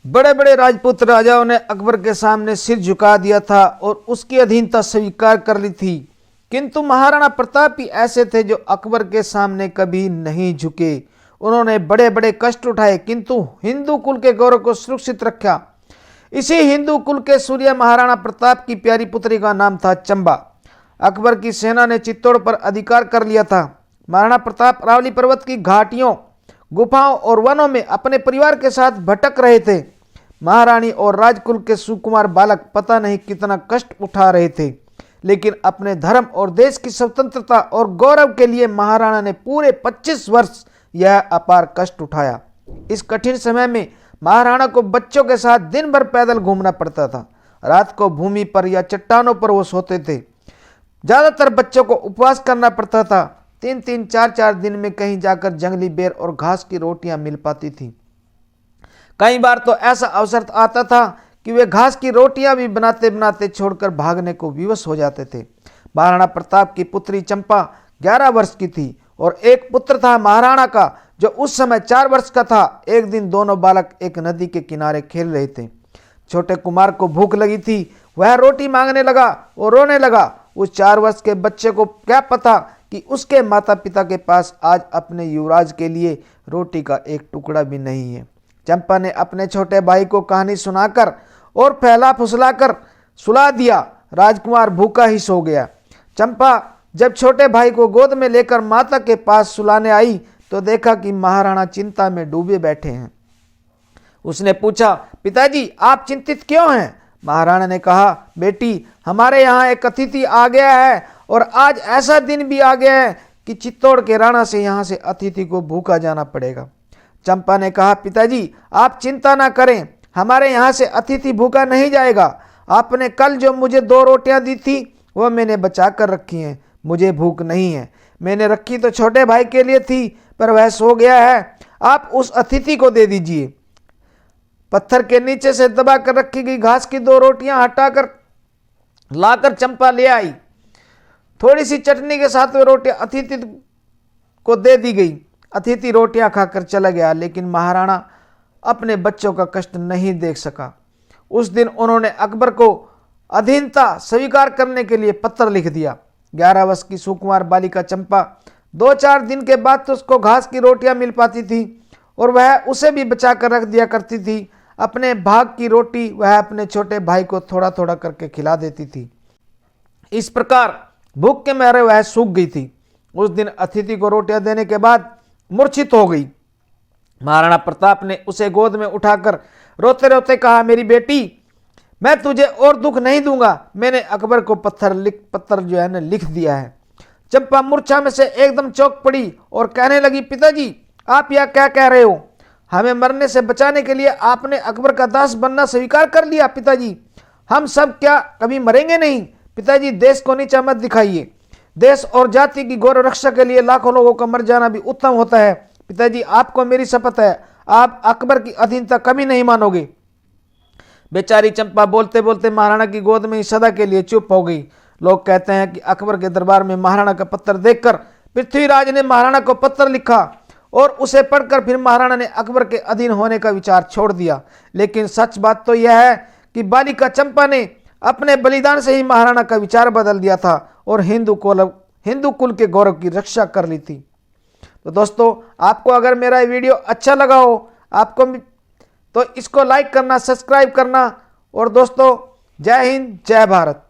बड़े बड़े राजपूत राजाओं ने अकबर के सामने सिर झुका दिया था और उसकी अधीनता स्वीकार कर ली थी, किंतु महाराणा प्रताप ही ऐसे थे जो अकबर के सामने कभी नहीं झुके। उन्होंने बड़े बड़े कष्ट उठाए किंतु हिंदू कुल के गौरव को सुरक्षित रखा। इसी हिंदू कुल के सूर्य महाराणा प्रताप की प्यारी पुत्री का नाम था चंबा। अकबर की सेना ने चित्तौड़ पर अधिकार कर लिया था। महाराणा प्रताप अरावली पर्वत की घाटियों, गुफाओं और वनों में अपने परिवार के साथ भटक रहे थे। महारानी और राजकुल के सुकुमार बालक पता नहीं कितना कष्ट उठा रहे थे, लेकिन अपने धर्म और देश की स्वतंत्रता और गौरव के लिए महाराणा ने पूरे 25 वर्ष यह अपार कष्ट उठाया। इस कठिन समय में महाराणा को बच्चों के साथ दिन भर पैदल घूमना पड़ता था। रात को भूमि पर या चट्टानों पर वो सोते थे। ज्यादातर बच्चों को उपवास करना पड़ता था। 3-3, 4-4 दिन में कहीं जाकर जंगली बेर और घास की रोटियां मिल पाती थी। कई बार तो ऐसा अवसर आता था कि वे घास की रोटियां भी बनाते बनाते छोड़कर भागने को विवश हो जाते थे। महाराणा प्रताप की पुत्री चंपा 11 वर्ष की थी और एक पुत्र था महाराणा का जो उस समय 4 वर्ष का था। एक दिन दोनों बालक एक नदी के किनारे खेल रहे थे। छोटे कुमार को भूख लगी थी। वह रोटी मांगने लगा और रोने लगा। उस 4 वर्ष के बच्चे को क्या पता कि उसके माता पिता के पास आज अपने युवराज के लिए रोटी का एक टुकड़ा भी नहीं है। चंपा ने अपने छोटे भाई को कहानी सुनाकर और फैला फुसलाकर सुला दिया। राजकुमार भूखा ही सो गया। चंपा जब छोटे भाई को गोद में लेकर माता के पास सुलाने आई तो देखा कि महाराणा चिंता में डूबे बैठे हैं। उसने पूछा, पिताजी आप चिंतित क्यों हैं? महाराणा ने कहा, बेटी हमारे यहाँ एक अतिथि आ गया है और आज ऐसा दिन भी आ गया है कि चित्तौड़ के राणा से यहाँ से अतिथि को भूखा जाना पड़ेगा। चंपा ने कहा, पिताजी आप चिंता ना करें, हमारे यहाँ से अतिथि भूखा नहीं जाएगा। आपने कल जो मुझे 2 रोटियां दी थी वह मैंने बचा कर रखी हैं। मुझे भूख नहीं है। मैंने रखी तो छोटे भाई के लिए थी पर वह सो गया है। आप उस अतिथि को दे दीजिए। पत्थर के नीचे से दबा कर रखी गई घास की 2 रोटियां हटाकर लाकर चंपा ले आई। थोड़ी सी चटनी के साथ वे रोटियां अतिथि को दे दी गई। अतिथि रोटियां खाकर चला गया, लेकिन महाराणा अपने बच्चों का कष्ट नहीं देख सका। उस दिन उन्होंने अकबर को अधीनता स्वीकार करने के लिए पत्र लिख दिया। 11 वर्ष की सुकुमार बालिका चंपा 2-4 दिन के बाद तो उसको घास की रोटियां मिल पाती थी और वह उसे भी बचा कर रख दिया करती थी। अपने भाग की रोटी वह अपने छोटे भाई को थोड़ा थोड़ा करके खिला देती थी। इस प्रकार भूख के मारे वह सूख गई थी। उस दिन अतिथि को रोटियां देने के बाद मूर्छित हो गई। महाराणा प्रताप ने उसे गोद में उठाकर रोते रोते कहा, मेरी बेटी मैं तुझे और दुख नहीं दूंगा। मैंने अकबर को पत्थर जो है ना लिख दिया है। चंपा मूर्छा में से एकदम चौंक पड़ी और कहने लगी, पिताजी आप यह क्या कह रहे हो? हमें मरने से बचाने के लिए आपने अकबर का दास बनना स्वीकार कर लिया। पिताजी हम सब क्या कभी मरेंगे नहीं? पिताजी देश को नीचा मत दिखाइए। देश और जाति की गौरव रक्षा के लिए लाखों लोगों का मर जाना भी उत्तम होता है। पिताजी आपको मेरी शपथ है, आप अकबर की अधीनता कभी नहीं मानोगे। बेचारी चंपा बोलते बोलते महाराणा की गोद में ही सदा के लिए चुप हो गई। लोग कहते हैं कि अकबर के दरबार में महाराणा का पत्र देखकर पृथ्वीराज ने महाराणा को पत्र लिखा और उसे पढ़कर फिर महाराणा ने अकबर के अधीन होने का विचार छोड़ दिया। लेकिन सच बात तो यह है कि बालिका चंपा ने अपने बलिदान से ही महाराणा का विचार बदल दिया था और हिंदू कुल के गौरव की रक्षा कर ली थी। तो दोस्तों आपको अगर मेरा वीडियो अच्छा लगा हो आपको तो इसको लाइक करना, सब्सक्राइब करना और दोस्तों जय हिंद जय भारत।